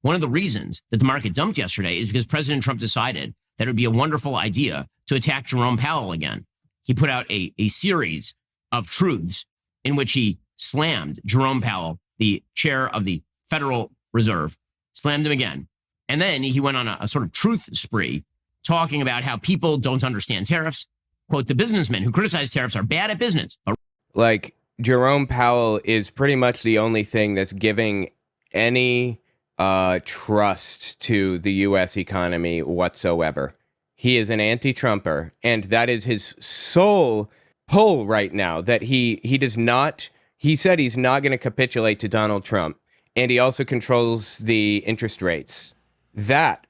One of the reasons that the market dumped yesterday is because President Trump decided that it would be a wonderful idea to attack Jerome Powell again. He put out a series of truths in which he slammed Jerome Powell, the chair of the Federal Reserve, slammed him again. And then he went on a sort of truth spree, talking about how people don't understand tariffs. Quote, the businessmen who criticize tariffs are bad at business. Like, Jerome Powell is pretty much the only thing that's giving any trust to the U.S. economy whatsoever. He is an anti-Trumper, and that is his sole pull right now, that he does not, he said he's not going to capitulate to Donald Trump, and he also controls the interest rates. That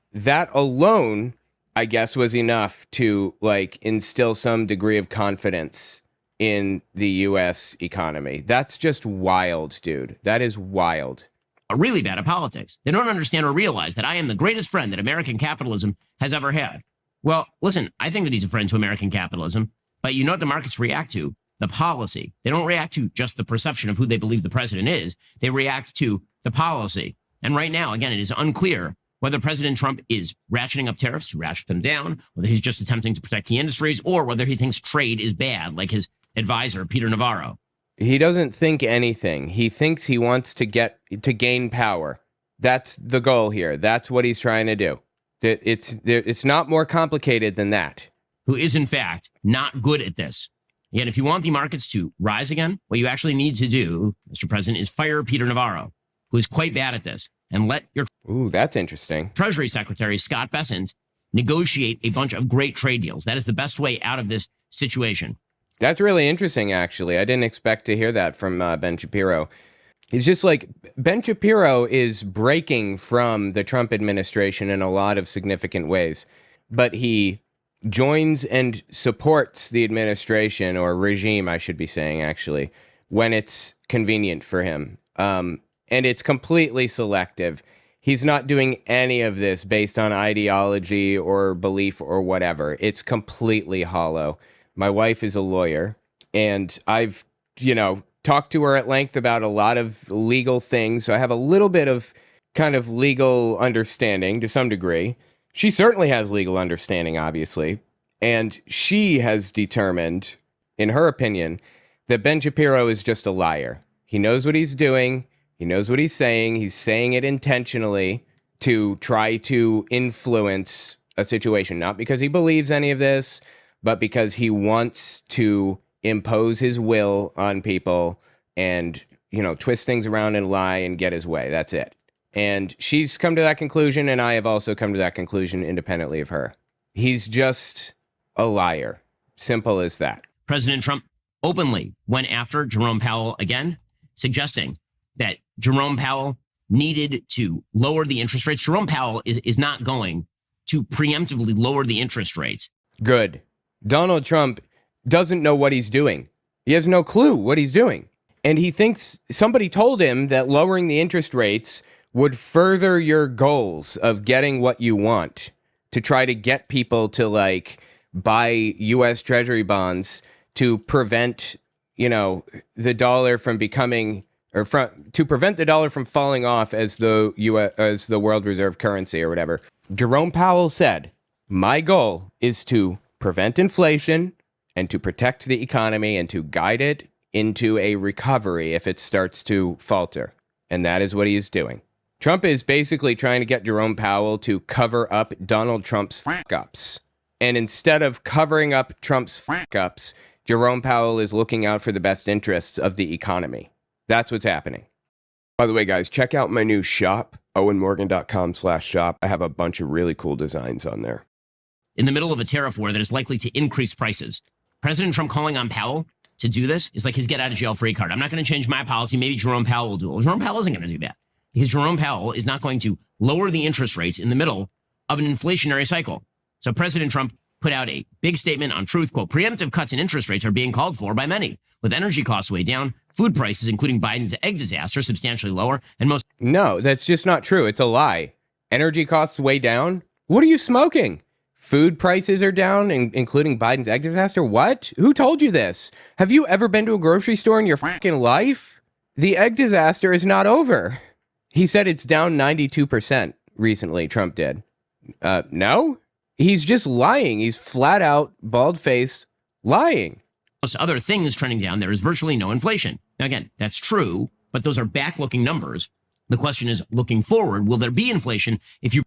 alone, I guess, was enough to, like, instill some degree of confidence in the U.S. economy. That's just wild, dude. That is wild. Are really bad at politics. They don't understand or realize that I am the greatest friend that American capitalism has ever had. Well, listen, I think that he's a friend to American capitalism, but you know what the markets react to? The policy. They don't react to just the perception of who they believe the president is. They react to the policy. And right now, again, it is unclear whether President Trump is ratcheting up tariffs to ratchet them down, whether he's just attempting to protect the industries, or whether he thinks trade is bad, like his advisor, Peter Navarro. He doesn't think anything. He thinks he wants to gain power. That's the goal here. That's what he's trying to do. It's not more complicated than that. Who is, in fact, not good at this. Yet, if you want the markets to rise again, what you actually need to do, Mr. President, is fire Peter Navarro, who is quite bad at this, and let your that's interesting. Treasury Secretary, Scott Bessent, negotiate a bunch of great trade deals. That is the best way out of this situation. That's really interesting, actually. I didn't expect to hear that from Ben Shapiro. It's just like Ben Shapiro is breaking from the Trump administration in a lot of significant ways, but he joins and supports the administration, or regime, I should be saying, actually, when it's convenient for him. And it's completely selective. He's not doing any of this based on ideology or belief or whatever. It's completely hollow. My wife is a lawyer, and I've, talked to her at length about a lot of legal things. So I have a little bit of kind of legal understanding to some degree. She certainly has legal understanding, obviously. And she has determined, in her opinion, that Ben Shapiro is just a liar. He knows what he's doing. He knows what he's saying. He's saying it intentionally to try to influence a situation, not because he believes any of this, but because he wants to impose his will on people and, twist things around and lie and get his way. That's it. And she's come to that conclusion, and I have also come to that conclusion independently of her. He's just a liar. Simple as that. President Trump openly went after Jerome Powell again, suggesting that Jerome Powell needed to lower the interest rates. Jerome Powell is not going to preemptively lower the interest rates. Good. Donald Trump doesn't know what he's doing. He has no clue what he's doing. And he thinks somebody told him that lowering the interest rates would further your goals of getting what you want, to try to get people to buy U.S. Treasury bonds to prevent, the dollar from becoming, to prevent the dollar from falling off as the world reserve currency or whatever. Jerome Powell said, my goal is to prevent inflation and to protect the economy and to guide it into a recovery if it starts to falter. And that is what he is doing. Trump is basically trying to get Jerome Powell to cover up Donald Trump's fuck-ups. And instead of covering up Trump's fuck-ups, Jerome Powell is looking out for the best interests of the economy. That's what's happening. By the way, guys, check out my new shop, owenmorgan.com/shop. I have a bunch of really cool designs on there. In the middle of a tariff war that is likely to increase prices, President Trump calling on Powell to do this is like his get-out-of-jail-free card. I'm not going to change my policy. Maybe Jerome Powell will do it. Well, Jerome Powell isn't going to do that, because Jerome Powell is not going to lower the interest rates in the middle of an inflationary cycle. So President Trump put out a big statement on Truth, quote, preemptive cuts in interest rates are being called for by many, with energy costs way down, food prices, including Biden's egg disaster, substantially lower, and most... No, that's just not true. It's a lie. Energy costs way down? What are you smoking? Food prices are down, including Biden's egg disaster? What? Who told you this? Have you ever been to a grocery store in your fucking life? The egg disaster is not over. He said it's down 92% recently, Trump did. No? He's just lying. He's flat out, bald-faced lying. Plus other things trending down, there is virtually no inflation. Now, again, that's true, but those are back-looking numbers. The question is, looking forward, will there be inflation if you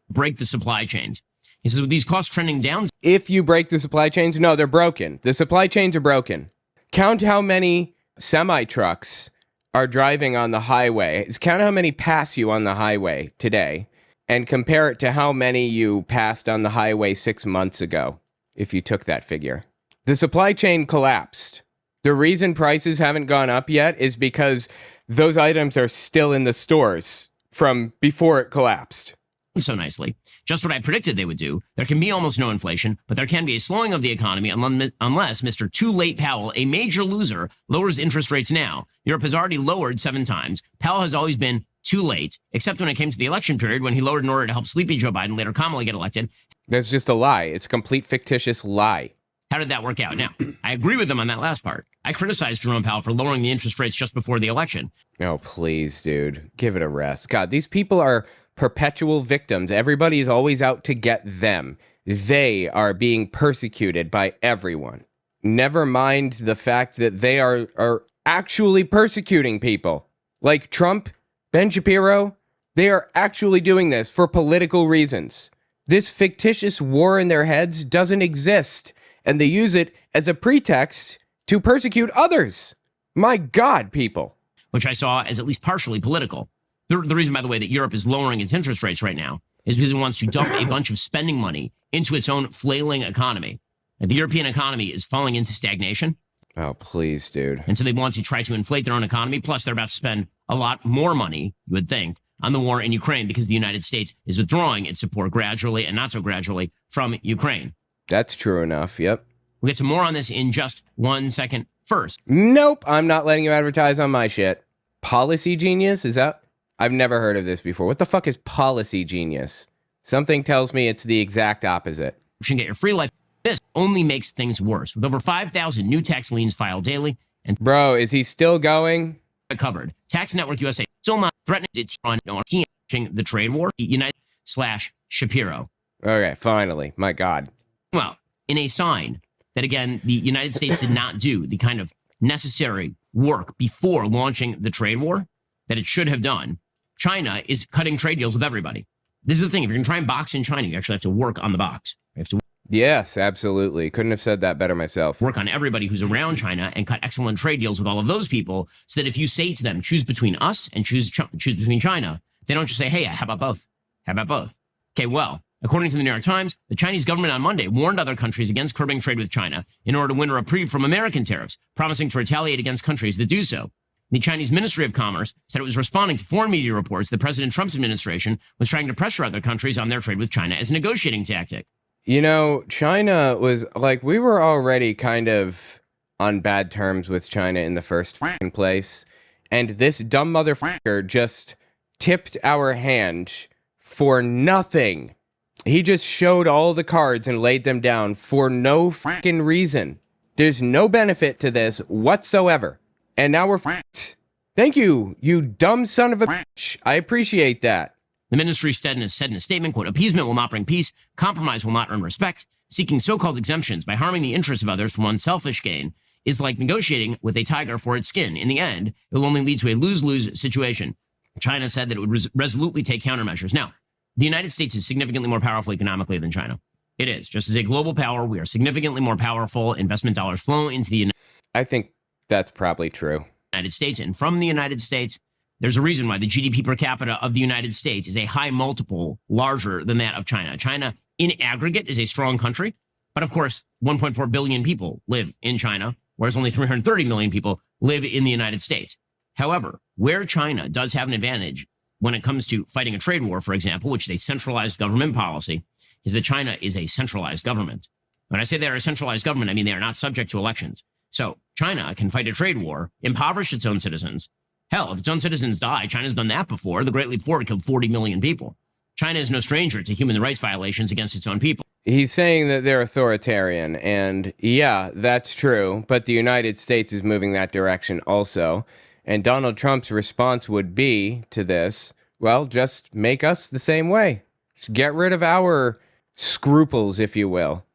break the supply chains? He says, with these costs trending down... If you break the supply chains? No, they're broken. The supply chains are broken. Count how many semi-trucks are driving on the highway. Count how many pass you on the highway today, and compare it to how many you passed on the highway 6 months ago, if you took that figure. The supply chain collapsed. The reason prices haven't gone up yet is because those items are still in the stores from before it collapsed. So nicely. Just what I predicted they would do. There can be almost no inflation, but there can be a slowing of the economy unless Mr. Too Late Powell, a major loser, lowers interest rates now. Europe has already lowered 7 times. Powell has always been too late, except when it came to the election period when he lowered in order to help sleepy Joe Biden, later Kamala, get elected. That's just a lie. It's a complete fictitious lie. How did that work out? Now, I agree with him on that last part. I criticized Jerome Powell for lowering the interest rates just before the election. Oh, please, dude. Give it a rest. God, these people are perpetual victims. Everybody is always out to get them. They are being persecuted by everyone. Never mind the fact that they are actually persecuting people. Like Trump, Ben Shapiro, they are actually doing this for political reasons. This fictitious war in their heads doesn't exist, and they use it as a pretext to persecute others. My God, people. Which I saw as at least partially political. The reason, by the way, that Europe is lowering its interest rates right now is because it wants to dump a bunch of spending money into its own flailing economy. And the European economy is falling into stagnation. Oh, please, dude. And so they want to try to inflate their own economy. Plus, they're about to spend a lot more money, you would think, on the war in Ukraine because the United States is withdrawing its support gradually and not so gradually from Ukraine. That's true enough, yep. We'll get to more on this in just 1 second. First. Nope, I'm not letting you advertise on my shit. Policy Genius? Is that... I've never heard of this before. What the fuck is Policy Genius? Something tells me it's the exact opposite. You can get your free life. This only makes things worse. With over 5,000 new tax liens filed daily. And bro, is he still going? Covered. Tax Network USA still not threatening its run on the trade war. United/Shapiro. Okay, finally. My God. Well, in a sign that, again, the United States did not do the kind of necessary work before launching the trade war that it should have done, China is cutting trade deals with everybody. This is the thing. If you're going to try and box in China, you actually have to work on the box. You have to yes, absolutely. Couldn't have said that better myself. Work on everybody who's around China and cut excellent trade deals with all of those people so that if you say to them, choose between us and choose between China, they don't just say, hey, how about both? How about both? Okay, well, according to the New York Times, the Chinese government on Monday warned other countries against curbing trade with China in order to win a reprieve from American tariffs, promising to retaliate against countries that do so. The Chinese Ministry of Commerce said it was responding to foreign media reports that President Trump's administration was trying to pressure other countries on their trade with China as a negotiating tactic. You know, China was like, we were already kind of on bad terms with China in the first place. And this dumb motherfucker just tipped our hand for nothing. He just showed all the cards and laid them down for no fucking reason. There's no benefit to this whatsoever. And now we're fucked. Thank you, you dumb son of a bitch. I appreciate that. The ministry said in a statement, quote, appeasement will not bring peace, compromise will not earn respect. Seeking so-called exemptions by harming the interests of others for one's selfish gain is like negotiating with a tiger for its skin. In the end, it will only lead to a lose-lose situation. China said that it would resolutely take countermeasures. Now, the United States is significantly more powerful economically than China. It is. Just as a global power, we are significantly more powerful. Investment dollars flow into the I think that's probably true. United States, and from the United States, there's a reason why the GDP per capita of the United States is a high multiple larger than that of China. China, in aggregate, is a strong country, but of course, 1.4 billion people live in China, whereas only 330 million people live in the United States. However, where China does have an advantage when it comes to fighting a trade war, for example, which is a centralized government policy, is that China is a centralized government. When I say they're a centralized government, I mean they are not subject to elections. So China can fight a trade war, impoverish its own citizens. Hell, if its own citizens die, China's done that before. The Great Leap Forward killed 40 million people. China is no stranger to human rights violations against its own people. He's saying that they're authoritarian, and yeah, that's true, but the United States is moving that direction also. And Donald Trump's response would be to this, well, just make us the same way. Just get rid of our scruples, if you will.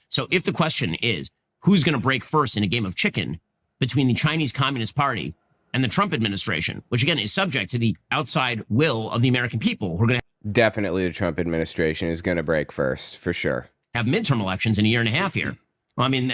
So if the question is, who's going to break first in a game of chicken between the Chinese Communist Party and the Trump administration, which again is subject to the outside will of the American people who are going to Definitely the Trump administration is going to break first, for sure. have midterm elections in a year and a half here. Well, I mean,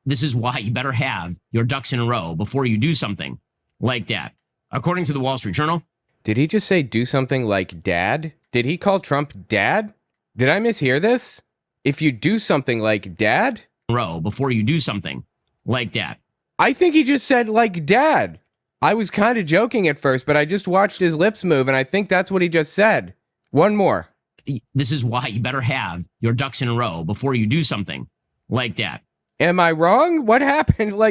this is why you better have your ducks in a row before you do something like that. According to the Wall Street Journal. Did he just say do something like dad? Did he call Trump dad? Did I mishear this? If you do something like dad? Row before you do something like that. I think he just said like dad. I was kind of joking at first, but I just watched his lips move, and I think that's what he just said. One more. This is why you better have your ducks in a row before you do something like that. Am I wrong? What happened?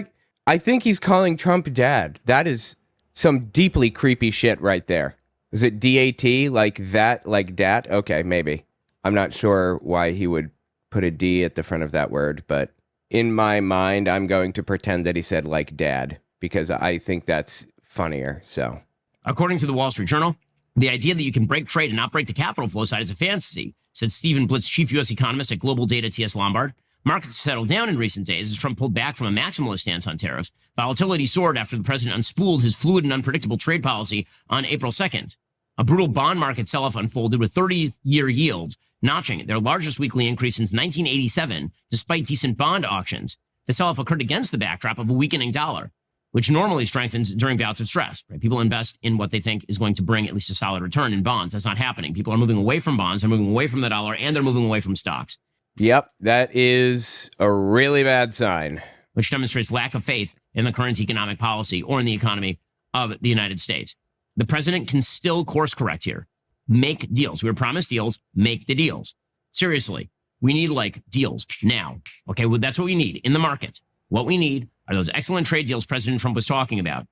I think he's calling Trump dad. That is some deeply creepy shit right there. Is it DAT? Like that? Like dat? Okay, maybe. I'm not sure why he would put a D at the front of that word, but in my mind, I'm going to pretend that he said like dad, because I think that's funnier, so. According to the Wall Street Journal, the idea that you can break trade and not break the capital flow side is a fantasy, said Stephen Blitz, chief U.S. economist at Global Data TS Lombard. Markets settled down in recent days as Trump pulled back from a maximalist stance on tariffs. Volatility soared after the president unspooled his fluid and unpredictable trade policy on April 2nd. A brutal bond market sell-off unfolded with 30-year yields notching their largest weekly increase since 1987, despite decent bond auctions. The sell-off occurred against the backdrop of a weakening dollar, which normally strengthens during bouts of stress. Right? People invest in what they think is going to bring at least a solid return in bonds. That's not happening. People are moving away from bonds, they're moving away from the dollar, and they're moving away from stocks. Yep, that is a really bad sign. Which demonstrates lack of faith in the current economic policy or in the economy of the United States. The president can still course correct here. Make deals. We were promised deals. Make the deals. Seriously, we need deals now. Okay, well, that's what we need in the market. What we need are those excellent trade deals President Trump was talking about.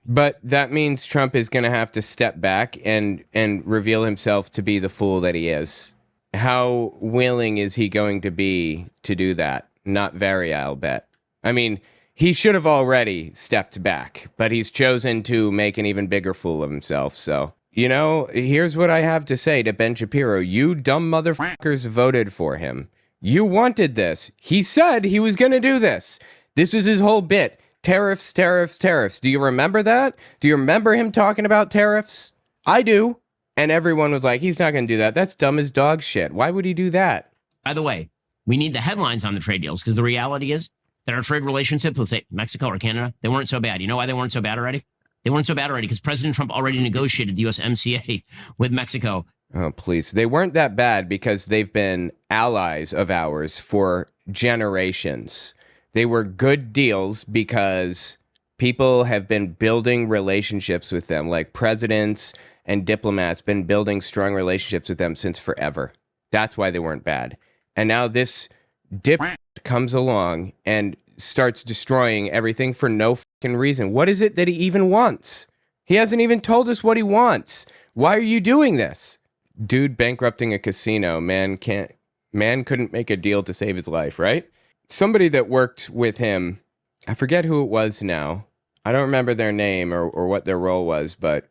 But that means Trump is going to have to step back and reveal himself to be the fool that he is. How willing is he going to be to do that? Not very, I'll bet. I mean, he should have already stepped back, but he's chosen to make an even bigger fool of himself. So, here's what I have to say to Ben Shapiro. You dumb motherfuckers voted for him. You wanted this. He said he was going to do this. This was his whole bit. Tariffs, tariffs, tariffs. Do you remember that? Do you remember him talking about tariffs? I do. And everyone was like, he's not going to do that. That's dumb as dog shit. Why would he do that? By the way, we need the headlines on the trade deals because the reality is that our trade relationships with, say, Mexico or Canada, they weren't so bad. You know why they weren't so bad already? They weren't so bad already because President Trump already negotiated the USMCA with Mexico. Oh, please. They weren't that bad because they've been allies of ours for generations. They were good deals because people have been building relationships with them, like presidents and diplomats been building strong relationships with them since forever. That's why they weren't bad. And now this dip comes along and starts destroying everything for no fucking reason. What is it that he even wants? He hasn't even told us what he wants. Why are you doing this? Dude bankrupting a casino. Man couldn't make a deal to save his life, right? Somebody that worked with him, I forget who it was now. I don't remember their name or what their role was, but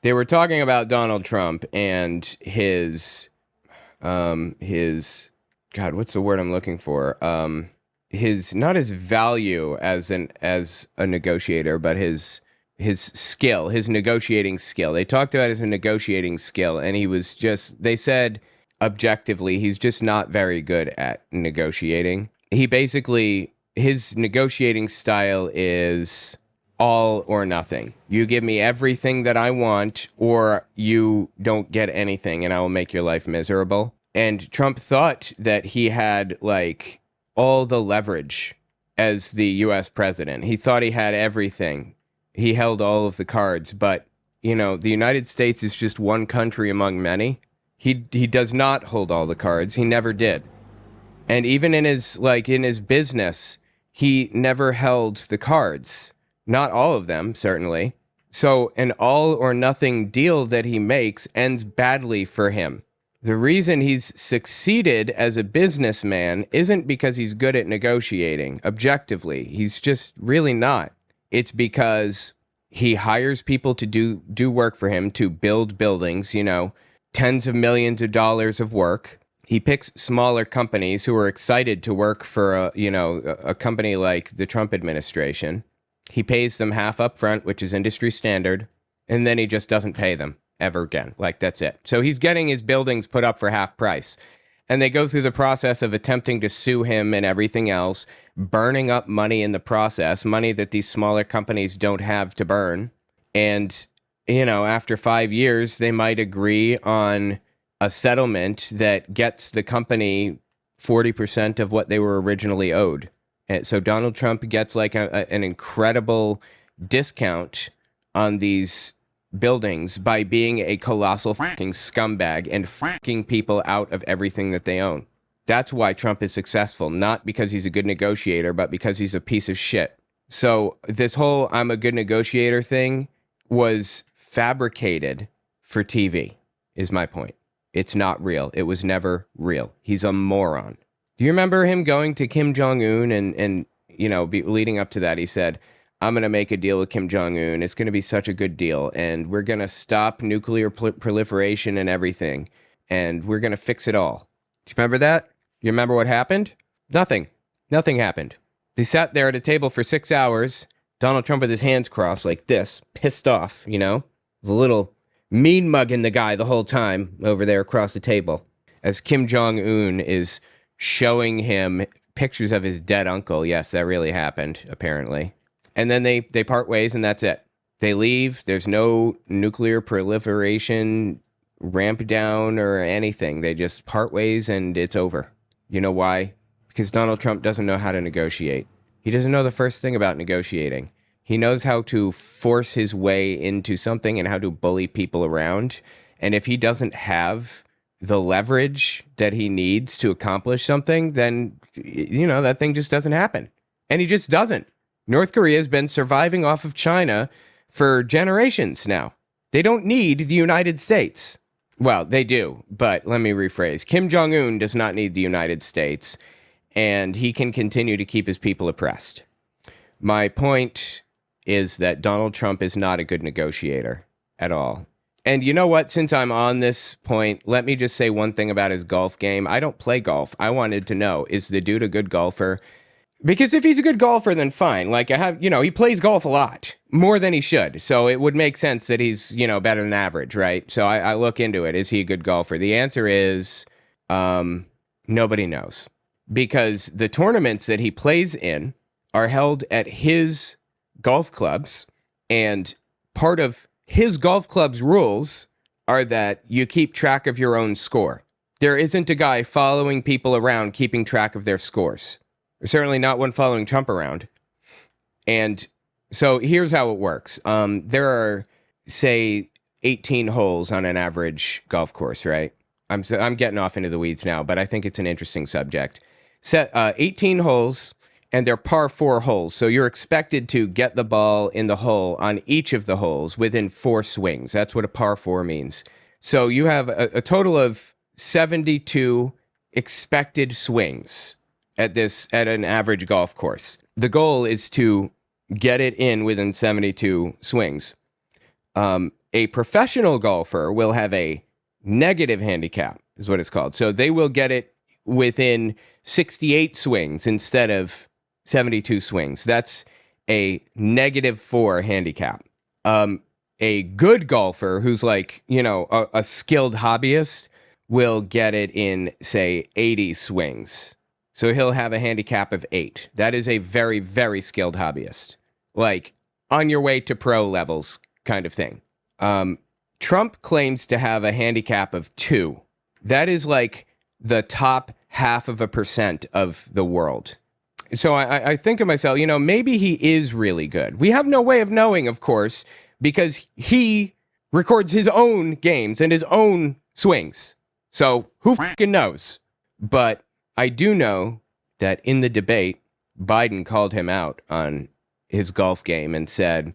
they were talking about Donald Trump and his God, what's the word I'm looking for? Not his value as a negotiator, but his skill, his negotiating skill. They talked about his negotiating skill, and they said objectively, he's just not very good at negotiating. His negotiating style is all or nothing. You give me everything that I want, or you don't get anything, and I will make your life miserable. And Trump thought that he had all the leverage as the U.S. president. He thought he had everything. He held all of the cards, but the United States is just one country among many. He does not hold all the cards. He never did. And even in his business, he never held the cards. Not all of them, certainly. So an all or nothing deal that he makes ends badly for him. The reason he's succeeded as a businessman isn't because he's good at negotiating, objectively. He's just really not. It's because He hires people to do work for him, to build buildings, tens of millions of dollars of work. He picks smaller companies who are excited to work for a company like the Trump administration. He pays them half up front, which is industry standard, and then he just doesn't pay them ever again. Like, that's it. So he's getting his buildings put up for half price. And they go through the process of attempting to sue him and everything else, burning up money in the process, money that these smaller companies don't have to burn. And, after 5 years, they might agree on a settlement that gets the company 40% of what they were originally owed. And so Donald Trump gets like an incredible discount on these buildings by being a colossal fucking scumbag and fucking people out of everything that they own. That's why Trump is successful, not because he's a good negotiator, but because he's a piece of shit. So this whole I'm a good negotiator thing was fabricated for TV, is my point. It's not real. It was never real. He's a moron. Do you remember him going to Kim Jong-un and leading up to that, he said, I'm going to make a deal with Kim Jong-un. It's going to be such a good deal. And we're going to stop nuclear proliferation and everything. And we're going to fix it all. Do you remember that? You remember what happened? Nothing. Nothing happened. They sat there at a table for 6 hours. Donald Trump with his hands crossed like this, pissed off, Was a little mean mugging the guy the whole time over there across the table. As Kim Jong-un is showing him pictures of his dead uncle. Yes, that really happened, apparently. And then they part ways, and that's it. They leave. There's no nuclear proliferation ramp down or anything. They just part ways, and it's over. You know why? Because Donald Trump doesn't know how to negotiate. He doesn't know the first thing about negotiating. He knows how to force his way into something and how to bully people around. And if he doesn't have the leverage that he needs to accomplish something, then, that thing just doesn't happen. And he just doesn't. North Korea has been surviving off of China for generations now. They don't need the United States. Well, they do, but let me rephrase. Kim Jong-un does not need the United States, and he can continue to keep his people oppressed. My point is that Donald Trump is not a good negotiator at all. And you know what? Since I'm on this point, let me just say one thing about his golf game. I don't play golf. I wanted to know, is the dude a good golfer? Because if he's a good golfer, then fine. Like, he plays golf a lot, more than he should. So it would make sense that he's, better than average, right? So I look into it. Is he a good golfer? The answer is nobody knows. Because the tournaments that he plays in are held at his golf clubs, and part of his golf club's rules are that you keep track of your own score. There isn't a guy following people around keeping track of their scores. Certainly not one following Trump around. And so here's how it works. There are, say, 18 holes on an average golf course, right? I'm getting off into the weeds now, but I think it's an interesting subject. 18 holes, and they're par 4 holes. So you're expected to get the ball in the hole on each of the holes within 4 swings. That's what a par 4 means. So you have a total of 72 expected swings at an average golf course. The goal is to get it in within 72 swings. A professional golfer will have a negative handicap, is what it's called. So they will get it within 68 swings instead of 72 swings. That's a -4 handicap. A good golfer who's like, a skilled hobbyist will get it in, say, 80 swings. So he'll have a handicap of 8. That is a very, very skilled hobbyist. Like, on your way to pro levels kind of thing. Trump claims to have a handicap of 2. That is like the top 0.5% of the world. So I think to myself, maybe he is really good. We have no way of knowing, of course, because he records his own games and his own swings. So who fucking knows? But I do know that in the debate, Biden called him out on his golf game and said,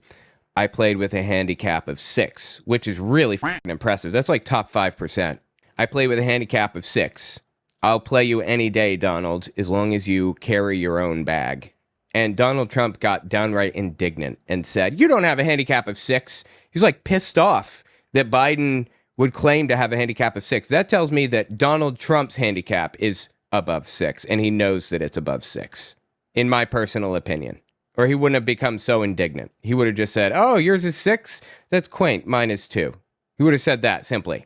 I played with a handicap of 6, which is really fucking impressive. That's like top 5%. I play with a handicap of 6. I'll play you any day, Donald, as long as you carry your own bag. And Donald Trump got downright indignant and said, "You don't have a handicap of 6." He's like pissed off that Biden would claim to have a handicap of 6. That tells me that Donald Trump's handicap is above 6, and he knows that it's above 6, in my personal opinion. Or he wouldn't have become so indignant. He would have just said, "Oh, yours is 6? That's quaint. Mine is 2." He would have said that simply.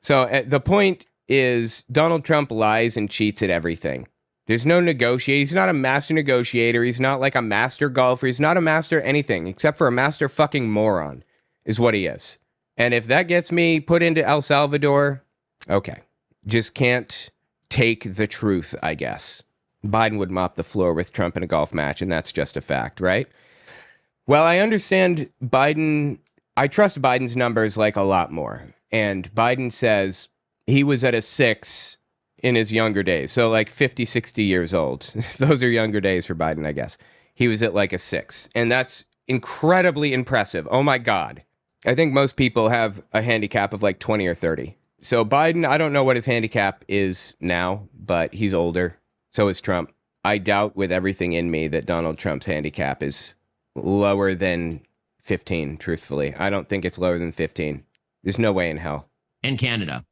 So the point is, Donald Trump lies and cheats at everything. There's no negotiate. He's not a master negotiator. He's not like a master golfer. He's not a master anything except for a master fucking moron is what he is. And if that gets me put into El Salvador, okay. Just can't take the truth, I guess. Biden would mop the floor with Trump in a golf match, and that's just a fact, right? Well, I understand Biden. I trust Biden's numbers like a lot more. And Biden says he was at a 6 in his younger days. So like 50, 60 years old. Those are younger days for Biden, I guess. He was at like a 6. And that's incredibly impressive. Oh my God. I think most people have a handicap of like 20 or 30. So Biden, I don't know what his handicap is now, but he's older. So is Trump. I doubt with everything in me that Donald Trump's handicap is lower than 15, truthfully. I don't think it's lower than 15. There's no way in hell. And Canada.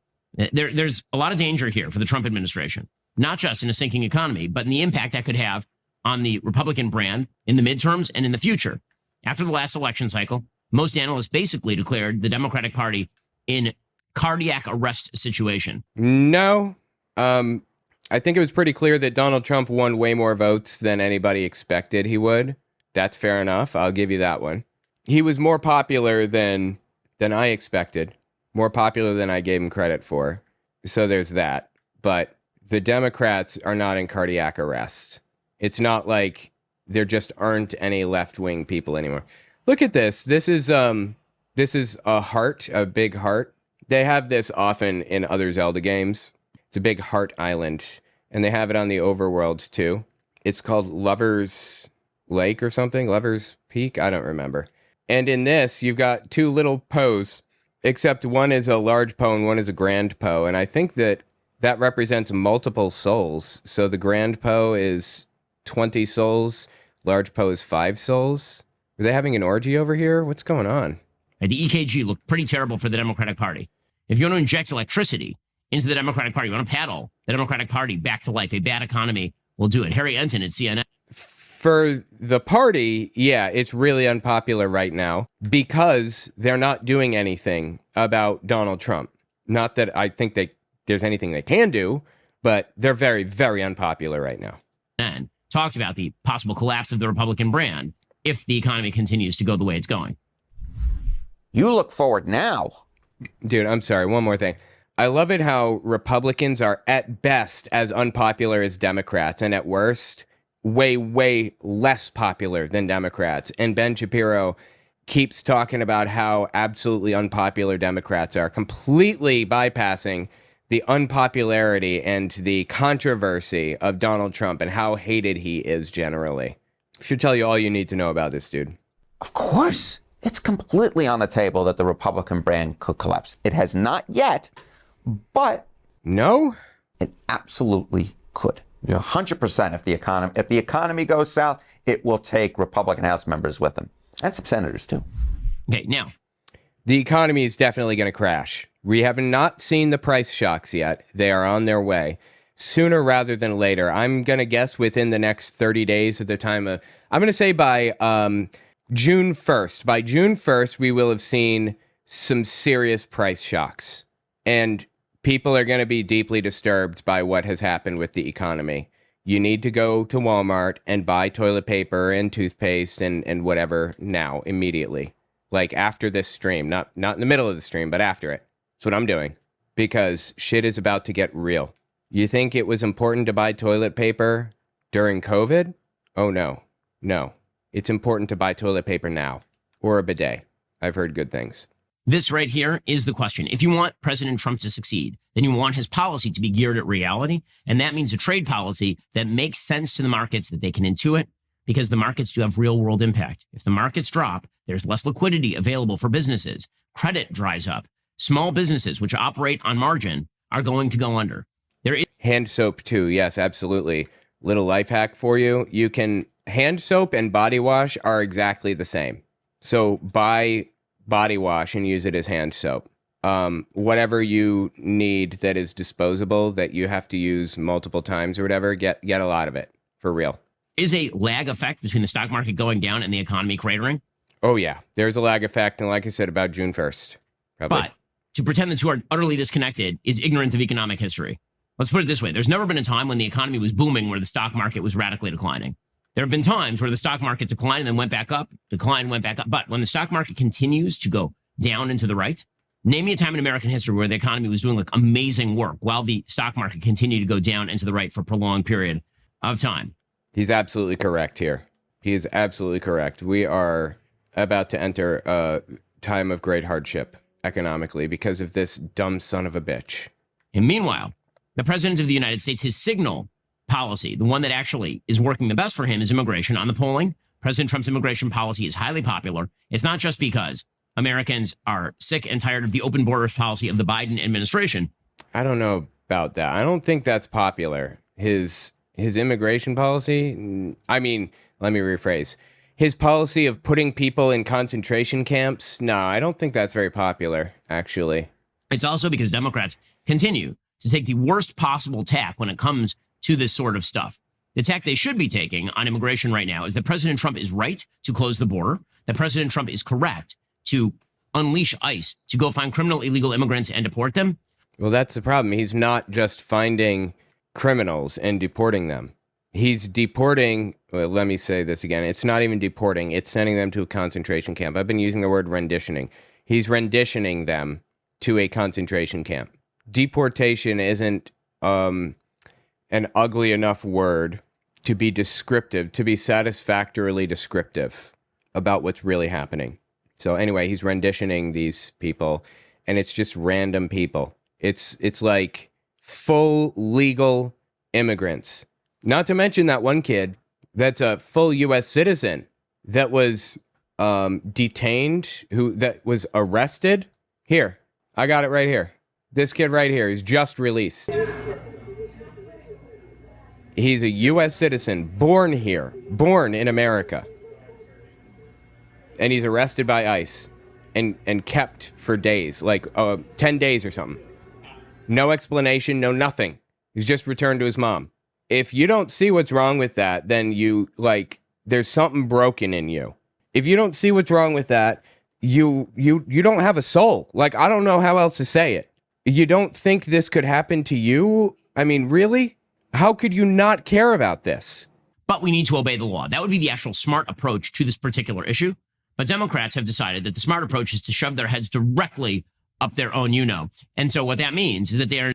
There's a lot of danger here for the Trump administration, not just in a sinking economy, but in the impact that could have on the Republican brand in the midterms and in the future. After the last election cycle, most analysts basically declared the Democratic Party in cardiac arrest situation. No. I think it was pretty clear that Donald Trump won way more votes than anybody expected he would. That's fair enough. I'll give you that one. He was more popular than I expected. More popular than I gave him credit for. So there's that. But the Democrats are not in cardiac arrest. It's not like there just aren't any left-wing people anymore. Look at this. This is a heart, a big heart. They have this often in other Zelda games. It's a big heart island. And they have it on the overworld too. It's called Lover's Lake or something. Lover's Peak. I don't remember. And in this, you've got 2 little Poes. Except one is a large Poe and one is a grand Poe. And I think that represents multiple souls. So the grand Poe is 20 souls. Large Poe is 5 souls. Are they having an orgy over here? What's going on? The EKG looked pretty terrible for the Democratic Party. If you want to inject electricity into the Democratic Party, you want to paddle the Democratic Party back to life, a bad economy will do it. Harry Enton at CNN. For the party, yeah, it's really unpopular right now because they're not doing anything about Donald Trump. Not that I think there's anything they can do, but they're very, very unpopular right now. And talked about the possible collapse of the Republican brand if the economy continues to go the way it's going. You look forward now. Dude, I'm sorry. One more thing. I love it how Republicans are at best as unpopular as Democrats and at worst way, way less popular than Democrats. And Ben Shapiro keeps talking about how absolutely unpopular Democrats are, completely bypassing the unpopularity and the controversy of Donald Trump and how hated he is generally. Should tell you all you need to know about this dude. Of course, it's completely on the table that the Republican brand could collapse. It has not yet, but no, it absolutely could. 100% if the economy goes south, it will take Republican House members with them. And some senators, too. Okay, now. The economy is definitely going to crash. We have not seen the price shocks yet. They are on their way. Sooner rather than later. I'm going to guess within the next 30 days at the time of... I'm going to say by June 1st. By June 1st, we will have seen some serious price shocks. And people are going to be deeply disturbed by what has happened with the economy. You need to go to Walmart and buy toilet paper and toothpaste and whatever now, immediately. Like after this stream, not in the middle of the stream, but after it. That's what I'm doing. Because shit is about to get real. You think it was important to buy toilet paper during COVID? Oh no. No. It's important to buy toilet paper now. Or a bidet. I've heard good things. This right here is the question. If you want President Trump to succeed, then you want his policy to be geared at reality. And that means a trade policy that makes sense to the markets, that they can intuit, because the markets do have real world impact. If the markets drop, there's less liquidity available for businesses. Credit dries up. Small businesses, which operate on margin, are going to go under. There is hand soap too. Yes, absolutely. Little life hack for you. You can hand soap and body wash are exactly the same. So buy body wash and use it as hand soap. Whatever you need that is disposable that you have to use multiple times or whatever, get a lot of it, for real. Is a lag effect between the stock market going down and the economy cratering? Oh yeah, there's a lag effect, and like I said, about June 1st. Probably. But to pretend the two are utterly disconnected is ignorant of economic history. Let's put it this way. There's never been a time when the economy was booming where the stock market was radically declining. There have been times where the stock market declined and then went back up, declined, went back up. But when the stock market continues to go down and to the right, name me a time in American history where the economy was doing like amazing work while the stock market continued to go down and to the right for a prolonged period of time. He's absolutely correct here. He is absolutely correct. We are about to enter a time of great hardship economically because of this dumb son of a bitch. And meanwhile, the president of the United States, his signal policy, the one that actually is working the best for him, is immigration. On the polling, President Trump's immigration policy is highly popular. It's not just because Americans are sick and tired of the open borders policy of the Biden administration. I don't know about that. I don't think that's popular. His immigration policy, I mean, let me rephrase. His policy of putting people in concentration camps, no, I don't think that's very popular, actually. It's also because Democrats continue to take the worst possible tack when it comes to this sort of stuff. The tack they should be taking on immigration right now is that President Trump is right to close the border, that President Trump is correct to unleash ICE to go find criminal illegal immigrants and deport them. Well, that's the problem. He's not just finding criminals and deporting them. He's deporting, well, let me say this again. It's not even deporting. It's sending them to a concentration camp. I've been using the word renditioning. He's renditioning them to a concentration camp. Deportation isn't an ugly enough word to be descriptive, to be satisfactorily descriptive about what's really happening. So anyway, he's renditioning these people, and it's just random people. It's like full legal immigrants. Not to mention that one kid that's a full U.S. citizen that was detained, that was arrested. Here, I got it right here. This kid right here is just released. He's a U.S. citizen, born here, born in America. And he's arrested by ICE and kept for days, like 10 days or something. No explanation, no nothing. He's just returned to his mom. If you don't see what's wrong with that, then there's something broken in you. If you don't see what's wrong with that, you don't have a soul. Like, I don't know how else to say it. You don't think this could happen to you? I mean, really? How could you not care about this? But we need to obey the law. That would be the actual smart approach to this particular issue. But Democrats have decided that the smart approach is to shove their heads directly up their own And so what that means is that they are...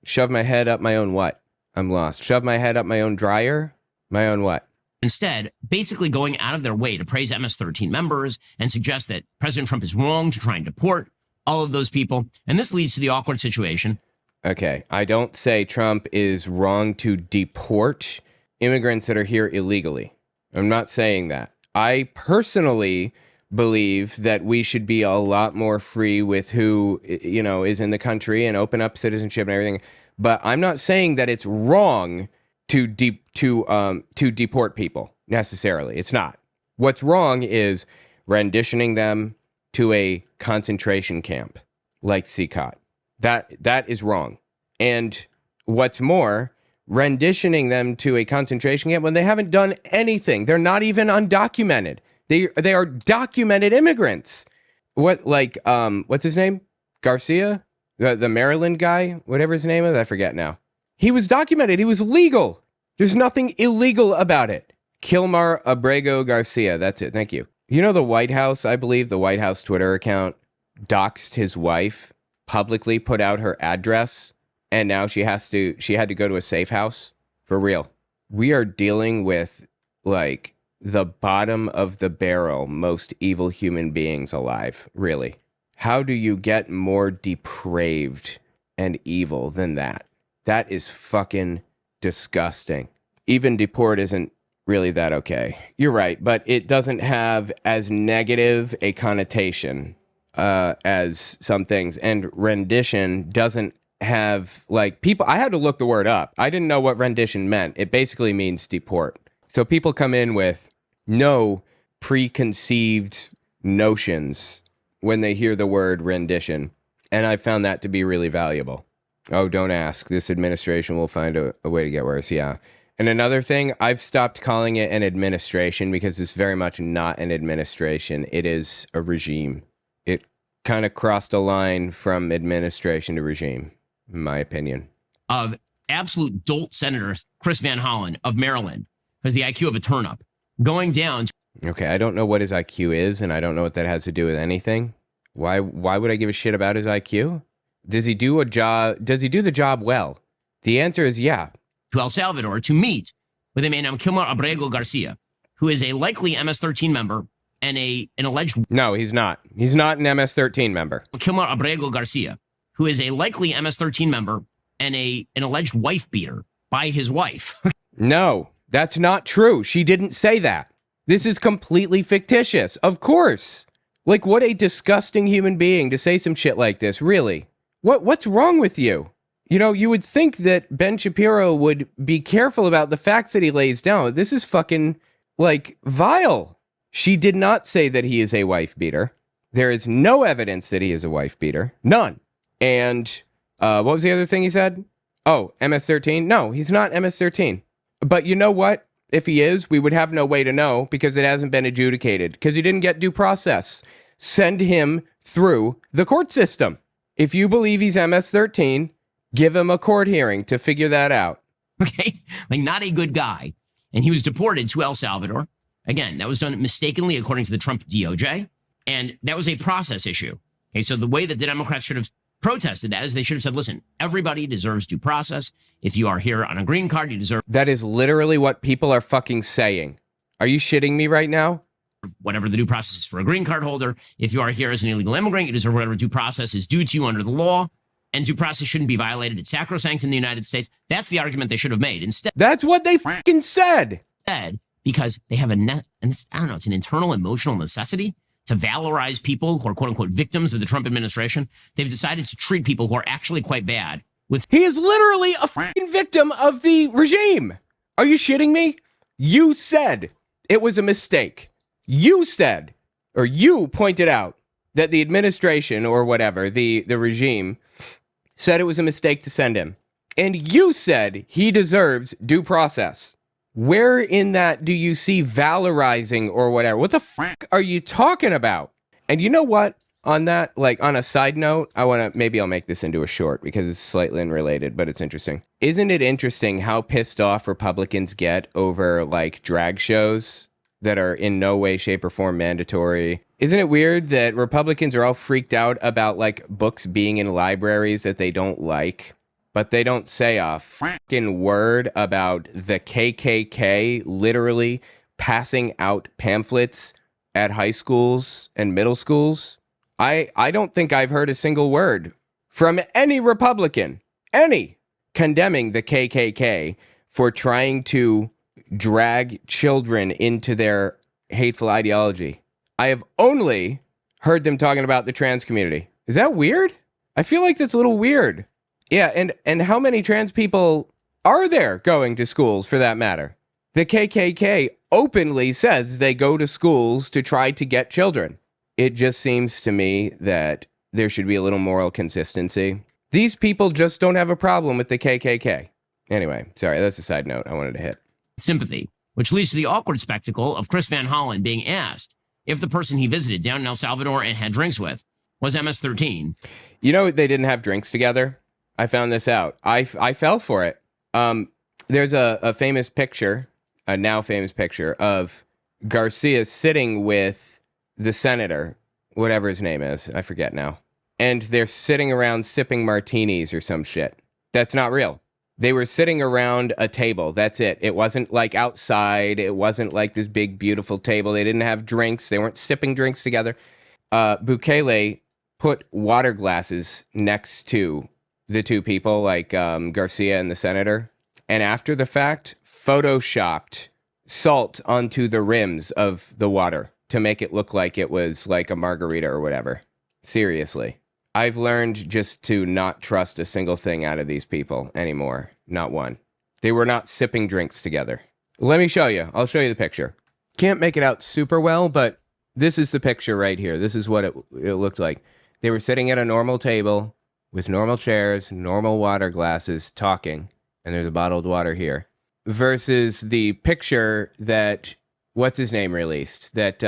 Shove my head up my own what? I'm lost. Shove my head up my own dryer? My own what? Instead, basically going out of their way to praise MS-13 members and suggest that President Trump is wrong to try and deport all of those people. And this leads to the awkward situation. Okay, I don't say Trump is wrong to deport immigrants that are here illegally. I'm not saying that. I personally believe that we should be a lot more free with who, is in the country and open up citizenship and everything. But I'm not saying that it's wrong to deport people necessarily. It's not. What's wrong is renditioning them to a concentration camp like CCOT. That is wrong. And what's more, renditioning them to a concentration camp when they haven't done anything. They're not even undocumented. They are documented immigrants. What's his name? Garcia? The Maryland guy? Whatever his name is, I forget now. He was documented. He was legal. There's nothing illegal about it. Kilmar Abrego Garcia. That's it. Thank you. You know the White House, I believe, the White House Twitter account doxed his wife, publicly put out her address, and now she had to go to a safe house? For real. We are dealing with, the bottom of the barrel most evil human beings alive, really. How do you get more depraved and evil than that? That is fucking disgusting. Even deport isn't really that okay. You're right, but it doesn't have as negative a connotation as some things. And rendition doesn't have, like, people, I had to look the word up. I didn't know what rendition meant. It basically means deport. So people come in with no preconceived notions when they hear the word rendition. And I found that to be really valuable. Oh, don't ask. This administration will find a way to get worse. Yeah. And another thing, I've stopped calling it an administration because it's very much not an administration. It is a regime. It kind of crossed a line from administration to regime, in my opinion. Of absolute dolt Senator Chris Van Hollen of Maryland, who has the IQ of a turnip, going down to Okay, I don't know what his IQ is, and I don't know what that has to do with anything. Why would I give a shit about his IQ? Does he do a job? Does he do the job well? The answer is yeah. El Salvador to meet with a man named Kilmer Abrego Garcia, who is a likely MS-13 member and an alleged... No, he's not. He's not an MS-13 member. Kilmer Abrego Garcia, who is a likely MS-13 member and an alleged wife beater by his wife. No, that's not true. She didn't say that. This is completely fictitious. Of course. Like, what a disgusting human being to say some shit like this, really. What's wrong with you? You know, you would think that Ben Shapiro would be careful about the facts that he lays down. This is fucking, like, vile. She did not say that he is a wife beater. There is no evidence that he is a wife beater. None. And what was the other thing he said? Oh, MS-13? No, he's not MS-13. But you know what? If he is, we would have no way to know because it hasn't been adjudicated, because he didn't get due process. Send him through the court system. If you believe he's MS-13, give him a court hearing to figure that out. Okay? Like, not a good guy. And he was deported to El Salvador. Again, that was done mistakenly according to the Trump DOJ. And that was a process issue. Okay, so the way that the Democrats should have protested that is they should have said, listen, everybody deserves due process. If you are here on a green card, you deserve... That is literally what people are fucking saying. Are you shitting me right now? Whatever the due process is for a green card holder. If you are here as an illegal immigrant, you deserve whatever due process is due to you under the law. And due process shouldn't be violated. It's sacrosanct in the United States. That's the argument they should have made. Instead, that's what they fucking said. Because they have it's an internal emotional necessity to valorize people who are quote unquote victims of the Trump administration. They've decided to treat people who are actually quite bad with... He is literally a fucking victim of the regime. Are you shitting me? You said it was a mistake. You said, or you pointed out that the administration or whatever, the regime said it was a mistake to send him. And you said he deserves due process. Where in that do you see valorizing or whatever? What the fuck are you talking about? And you know what? On that, like, on a side note, maybe I'll make this into a short because it's slightly unrelated, but it's interesting. Isn't it interesting how pissed off Republicans get over, like, drag shows that are in no way, shape, or form mandatory? Isn't it weird that Republicans are all freaked out about, like, books being in libraries that they don't like? But they don't say a fucking word about the KKK literally passing out pamphlets at high schools and middle schools. I don't think I've heard a single word from any Republican, condemning the KKK for trying to drag children into their hateful ideology. I have only heard them talking about the trans community. Is that weird? I feel like that's a little weird. Yeah, and how many trans people are there going to schools, for that matter? The KKK openly says they go to schools to try to get children. It just seems to me that there should be a little moral consistency. These people just don't have a problem with the KKK. Anyway, sorry, that's a side note I wanted to hit. Sympathy, which leads to the awkward spectacle of Chris Van Hollen being asked if the person he visited down in El Salvador and had drinks with was MS-13. You know, they didn't have drinks together. I found this out. I fell for it. There's a famous picture, a now famous picture, of Garcia sitting with the senator, whatever his name is. I forget now. And they're sitting around sipping martinis or some shit. That's not real. They were sitting around a table. That's it. It wasn't like outside. It wasn't like this big, beautiful table. They didn't have drinks. They weren't sipping drinks together. Bukele put water glasses next to the two people, like Garcia and the senator, and after the fact, photoshopped salt onto the rims of the water to make it look like it was like a margarita or whatever. Seriously. I've learned just to not trust a single thing out of these people anymore. Not one. They were not sipping drinks together. Let me show you. I'll show you the picture. Can't make it out super well, but this is the picture right here. This is what it looked like. They were sitting at a normal table with normal chairs, normal water glasses, talking, and there's a bottled water here, versus the picture that, what's his name released, that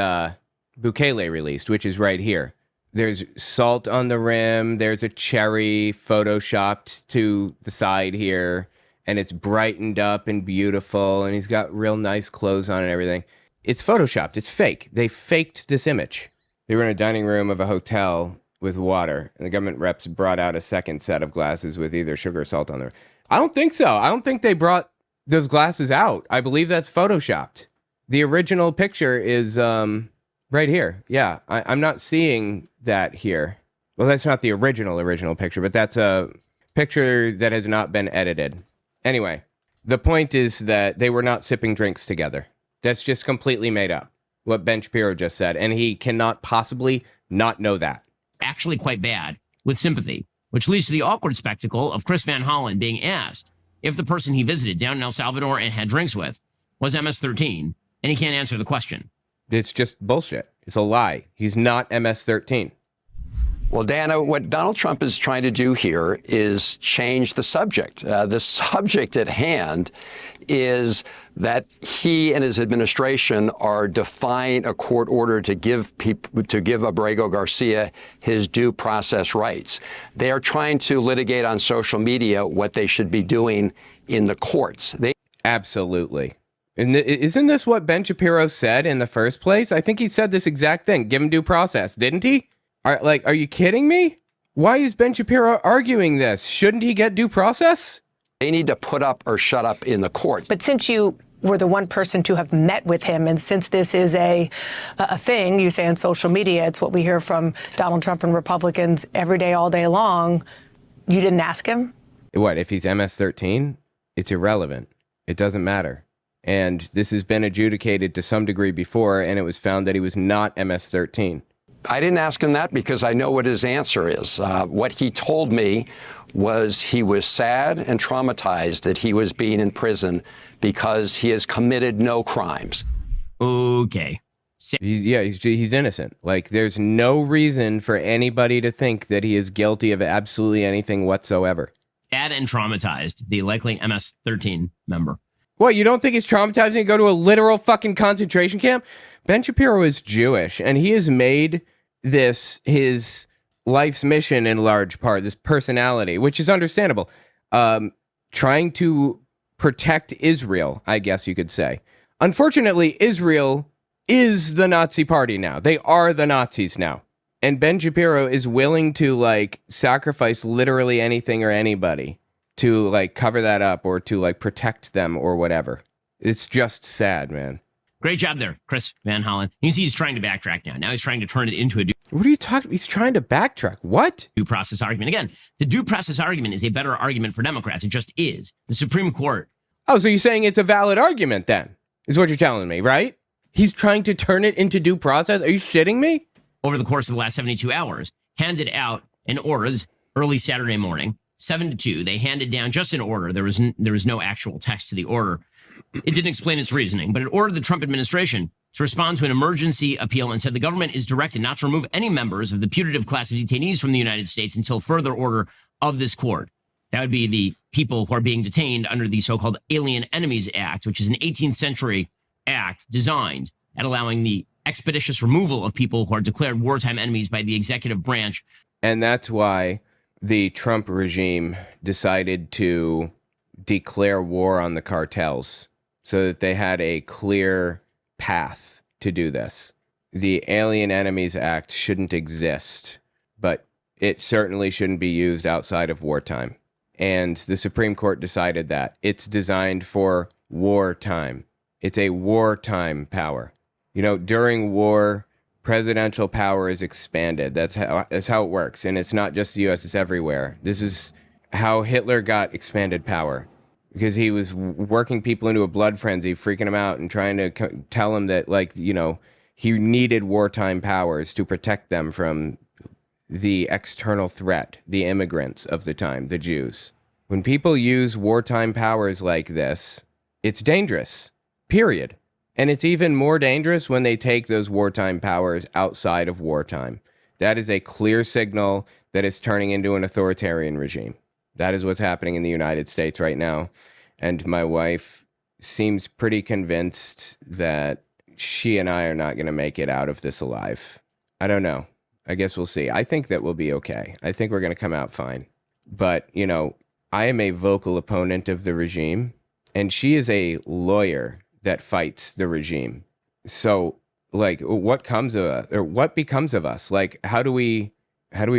Bukele released, which is right here. There's salt on the rim, there's a cherry photoshopped to the side here, and it's brightened up and beautiful, and he's got real nice clothes on and everything. It's photoshopped, it's fake. They faked this image. They were in a dining room of a hotel with water, and the government reps brought out a second set of glasses with either sugar or salt on them. I don't think so. I don't think they brought those glasses out. I believe that's photoshopped. The original picture is right here. Yeah, I'm not seeing that here. Well, that's not the original picture, but that's a picture that has not been edited. Anyway, the point is that they were not sipping drinks together. That's just completely made up, what Ben Shapiro just said, and he cannot possibly not know that. Actually quite bad with sympathy, which leads to the awkward spectacle of Chris Van Hollen being asked if the person he visited down in El Salvador and had drinks with was MS-13, and he can't answer the question. It's just bullshit. It's a lie. He's not MS-13. Well, Dana, what Donald Trump is trying to do here is change the subject. The subject at hand is that he and his administration are defying a court order to give Abrego Garcia his due process rights. They are trying to litigate on social media what they should be doing in the courts. Absolutely. And isn't this what Ben Shapiro said in the first place? I think he said this exact thing. Give him due process, didn't he? Are you kidding me? Why is Ben Shapiro arguing this? Shouldn't he get due process? They need to put up or shut up in the courts. But since you were the one person to have met with him, and since this is a thing, you say on social media, it's what we hear from Donald Trump and Republicans every day, all day long, you didn't ask him? What, if he's MS-13? It's irrelevant. It doesn't matter. And this has been adjudicated to some degree before, and it was found that he was not MS-13. I didn't ask him that because I know what his answer is. What he told me was he was sad and traumatized that he was being in prison because he has committed no crimes. Okay. He's innocent. Like, there's no reason for anybody to think that he is guilty of absolutely anything whatsoever. Sad and traumatized, the likely MS-13 member. What, you don't think it's traumatizing to go to a literal fucking concentration camp? Ben Shapiro is Jewish, and he has made this his life's mission in large part, this personality, which is understandable. Trying to protect Israel, I guess you could say. Unfortunately, Israel is the Nazi party now. They are the Nazis now. And Ben Shapiro is willing to, sacrifice literally anything or anybody to, cover that up or to, protect them or whatever. It's just sad, man. Great job there, Chris Van Hollen. You can see he's trying to backtrack now. Now he's trying to turn it into a What are you talking? He's trying to backtrack. What? due process argument. Again, the due process argument is a better argument for Democrats. It just is. The Supreme Court. Oh, so you're saying it's a valid argument then, is what you're telling me, right? He's trying to turn it into due process? Are you shitting me? Over the course of the last 72 hours, handed out an order this early Saturday morning, 7 to 2. They handed down just an order. There was no actual text to the order. It didn't explain its reasoning, but it ordered the Trump administration to respond to an emergency appeal and said the government is directed not to remove any members of the putative class of detainees from the United States until further order of this court. That would be the people who are being detained under the so-called Alien Enemies Act, which is an 18th century act designed at allowing the expeditious removal of people who are declared wartime enemies by the executive branch. And that's why the Trump regime decided to declare war on the cartels so that they had a clear path to do this. The Alien Enemies Act shouldn't exist, but it certainly shouldn't be used outside of wartime. And the Supreme Court decided that. It's designed for wartime. It's a wartime power. You know, during war, presidential power is expanded. That's how it works. And it's not just the U.S., it's everywhere. This is how Hitler got expanded power, because he was working people into a blood frenzy, freaking them out and trying to tell them that, he needed wartime powers to protect them from the external threat, the immigrants of the time, the Jews. When people use wartime powers like this, it's dangerous, period. And it's even more dangerous when they take those wartime powers outside of wartime. That is a clear signal that it's turning into an authoritarian regime. That is what's happening in the United States right now. And my wife seems pretty convinced that she and I are not going to make it out of this alive. I don't know. I guess we'll see. I think that we'll be okay. I think we're going to come out fine. But, you know, I am a vocal opponent of the regime, and she is a lawyer that fights the regime. So, like, what comes of us, or what becomes of us? Like, how do we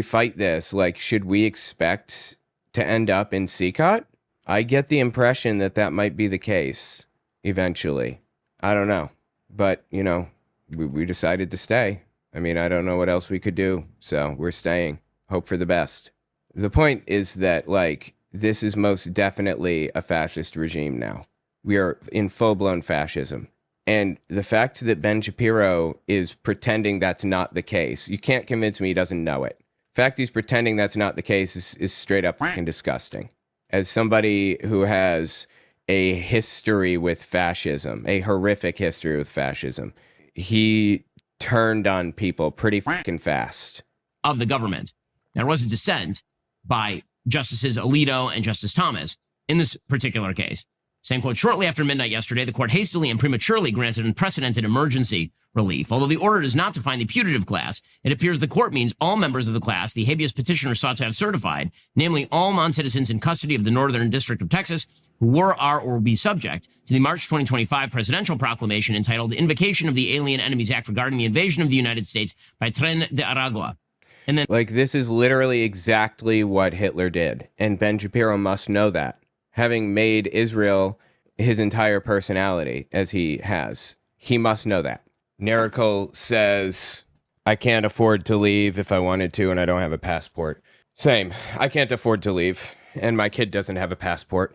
fight this? Like, should we expect to end up in CCOT? I get the impression that that might be the case eventually. I don't know. But, you know, we decided to stay. I mean, I don't know what else we could do. So we're staying. Hope for the best. The point is that, like, this is most definitely a fascist regime now. We are in full-blown fascism. And the fact that Ben Shapiro is pretending that's not the case, you can't convince me he doesn't know it. The fact he's pretending that's not the case is straight up fucking disgusting. As somebody who has a history with fascism, a horrific history with fascism, he turned on people pretty fucking fast. Of the government. There was a dissent by Justices Alito and Justice Thomas in this particular case. Saying, quote, shortly after midnight yesterday, the court hastily and prematurely granted unprecedented emergency relief. Although the order is not to find the putative class, it appears the court means all members of the class the habeas petitioner sought to have certified, namely all non-citizens in custody of the Northern District of Texas who were, are, or will be subject to the March 2025 presidential proclamation entitled Invocation of the Alien Enemies Act regarding the invasion of the United States by Tren de Aragua. And then, like, this is literally exactly what Hitler did. And Ben Shapiro must know that, having made Israel his entire personality as he has. He must know that. Nerical says, I can't afford to leave if I wanted to, and I don't have a passport. Same. I can't afford to leave, and my kid doesn't have a passport.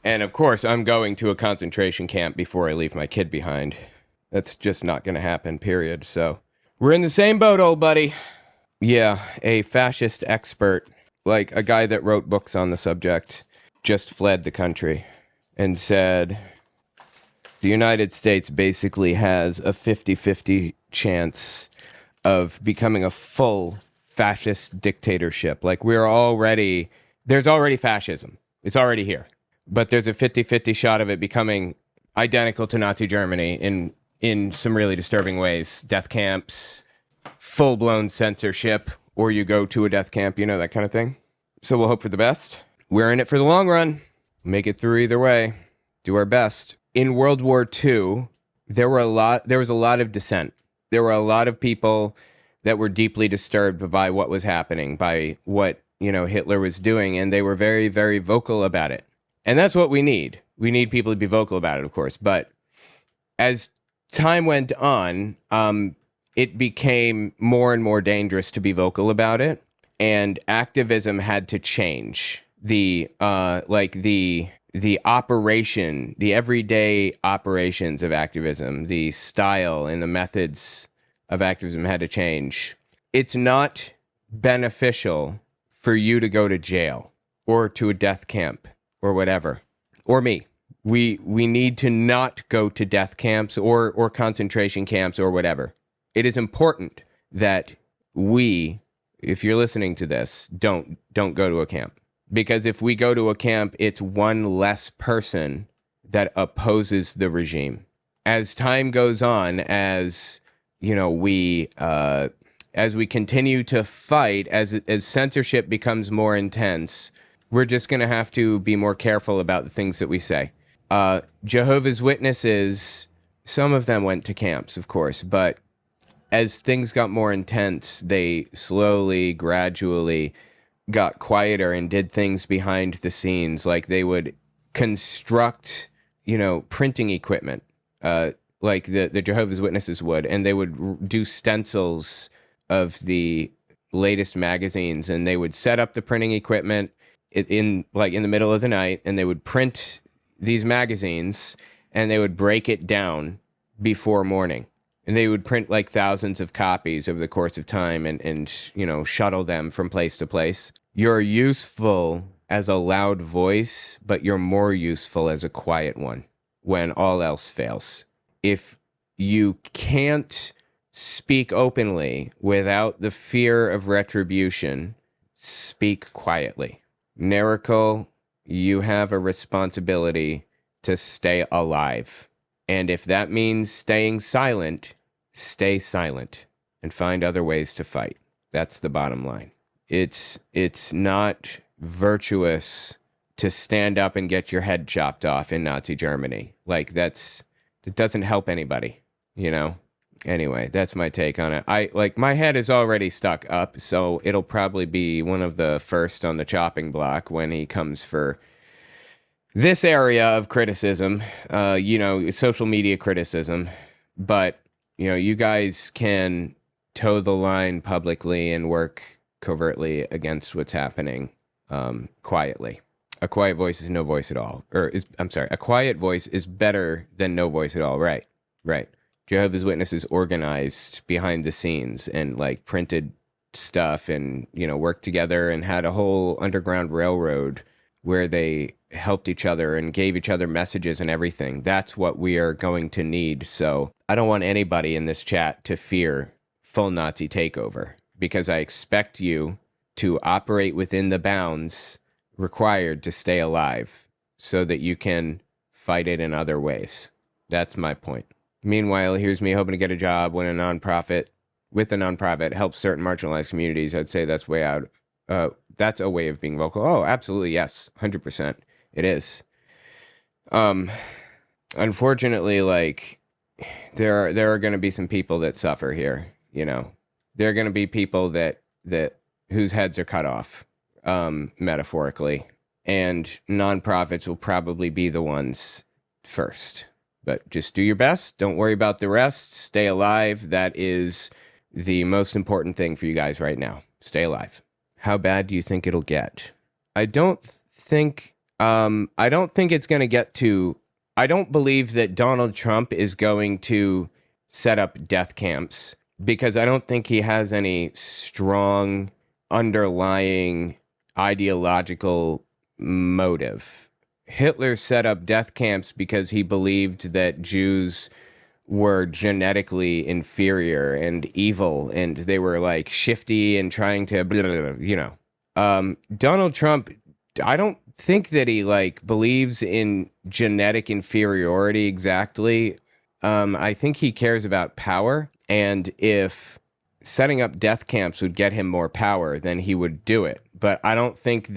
And of course, I'm going to a concentration camp before I leave my kid behind. That's just not going to happen, period. So we're in the same boat, old buddy. Yeah, a fascist expert, like a guy that wrote books on the subject, just fled the country and said the United States basically has a 50-50 chance of becoming a full fascist dictatorship. Like, there's already fascism. It's already here. But there's a 50-50 shot of it becoming identical to Nazi Germany in some really disturbing ways. Death camps, full-blown censorship, or you go to a death camp, you know, that kind of thing. So we'll hope for the best. We're in it for the long run. Make it through either way. Do our best. In World War II, there was a lot of dissent. There were a lot of people that were deeply disturbed by what was happening, by what, you know, Hitler was doing, and they were very, very vocal about it. And that's what we need. We need people to be vocal about it, of course. But as time went on, it became more and more dangerous to be vocal about it, and activism had to change. The operation, the everyday operations of activism, the style and the methods of activism had to change. It's not beneficial for you to go to jail or to a death camp or whatever, or me. We need to not go to death camps or concentration camps or whatever. It is important that we, if you're listening to this, don't go to a camp. Because if we go to a camp, it's one less person that opposes the regime. As time goes on, as you know, as we continue to fight, as censorship becomes more intense, we're just going to have to be more careful about the things that we say. Jehovah's Witnesses, some of them went to camps, of course, but as things got more intense, they slowly, gradually got quieter and did things behind the scenes. Like they would construct, you know, printing equipment, like the Jehovah's Witnesses would, and they would do stencils of the latest magazines, and they would set up the printing equipment in the middle of the night, and they would print these magazines, and they would break it down before morning. And they would print like thousands of copies over the course of time and shuttle them from place to place. You're useful as a loud voice, but you're more useful as a quiet one when all else fails. If you can't speak openly without the fear of retribution, speak quietly. Miracle, you have a responsibility to stay alive. And if that means staying silent, stay silent and find other ways to fight. That's the bottom line. It's not virtuous to stand up and get your head chopped off in Nazi Germany. Like that doesn't help anybody, Anyway, that's my take on it. My head is already stuck up, so it'll probably be one of the first on the chopping block when he comes for this area of criticism, social media criticism. But, you guys can toe the line publicly and work covertly against what's happening quietly. A quiet voice is no voice at all. A quiet voice is better than no voice at all. Right. Jehovah's Witnesses organized behind the scenes and printed stuff and, worked together and had a whole underground railroad where they helped each other and gave each other messages and everything. That's what we are going to need. So I don't want anybody in this chat to fear full Nazi takeover, because I expect you to operate within the bounds required to stay alive so that you can fight it in other ways. That's my point. Meanwhile, here's me hoping to get a job when a nonprofit helps certain marginalized communities. I'd say that's way out. That's a way of being vocal. Oh, absolutely. Yes. 100%. It is. Unfortunately, there are going to be some people that suffer here. There are going to be people that whose heads are cut off, metaphorically, and nonprofits will probably be the ones first. But just do your best. Don't worry about the rest. Stay alive. That is the most important thing for you guys right now. Stay alive. How bad do you think it'll get? I don't think it's going to get to... I don't believe that Donald Trump is going to set up death camps, because I don't think he has any strong underlying ideological motive. Hitler set up death camps because he believed that Jews were genetically inferior and evil, and they were shifty and trying to Donald Trump, I don't think that he believes in genetic inferiority exactly. I think he cares about power, and if setting up death camps would get him more power, then he would do it. But I don't think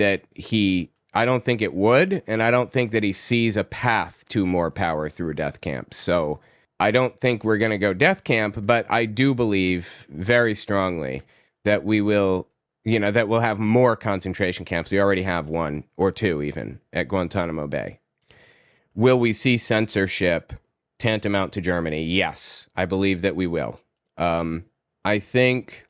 it would, and I don't think that he sees a path to more power through a death camp. So I don't think we're going to go death camp, but I do believe very strongly that we will, that we'll have more concentration camps. We already have one or two even at Guantanamo Bay. Will we see censorship tantamount to Germany? Yes, I believe that we will. I think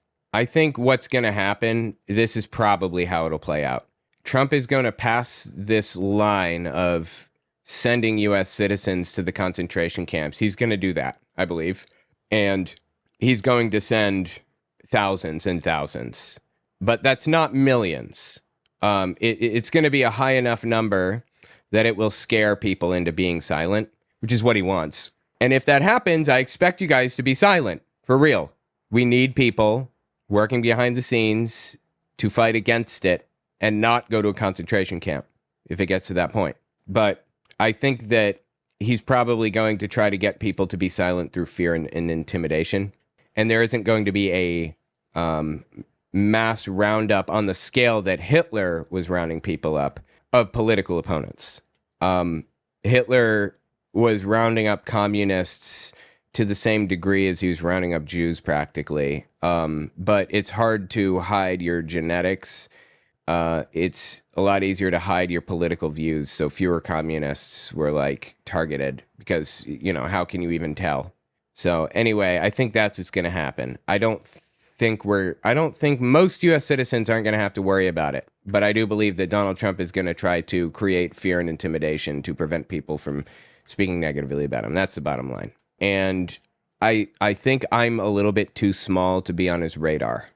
what's going to happen, this is probably how it'll play out. Trump is going to pass this line of sending U.S. citizens to the concentration camps. He's going to do that, I believe. And he's going to send thousands and thousands. But that's not millions. It's going to be a high enough number that it will scare people into being silent, which is what he wants. And if that happens, I expect you guys to be silent, for real. We need people working behind the scenes to fight against it and not go to a concentration camp if it gets to that point. But I think that he's probably going to try to get people to be silent through fear and intimidation. And there isn't going to be a mass roundup on the scale that Hitler was rounding people up of political opponents. Hitler was rounding up communists to the same degree as he was rounding up Jews practically. But it's hard to hide your genetics. It's a lot easier to hide your political views. So fewer communists were targeted because, how can you even tell? So anyway, I think that's what's going to happen. I don't think most U.S. citizens aren't going to have to worry about it. But I do believe that Donald Trump is going to try to create fear and intimidation to prevent people from speaking negatively about him. That's the bottom line. And I think I'm a little bit too small to be on his radar.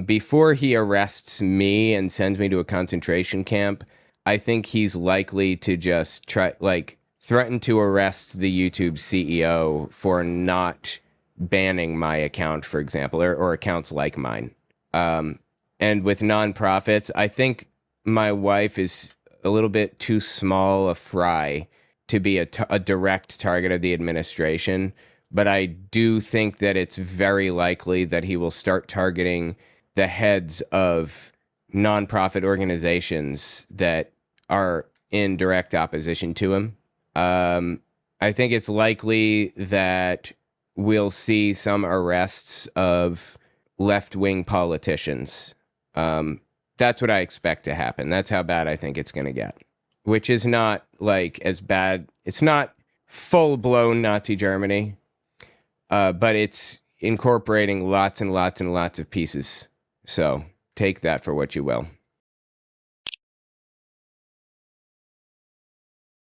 Before he arrests me and sends me to a concentration camp, I think he's likely to just threaten to arrest the YouTube CEO for not banning my account, for example, or accounts like mine. And with nonprofits, I think my wife is a little bit too small a fry to be a direct target of the administration. But I do think that it's very likely that he will start targeting the heads of nonprofit organizations that are in direct opposition to him. I think it's likely that we'll see some arrests of left-wing politicians. That's what I expect to happen. That's how bad I think it's going to get, which is not as bad. It's not full-blown Nazi Germany, but it's incorporating lots and lots and lots of pieces. So take that for what you will.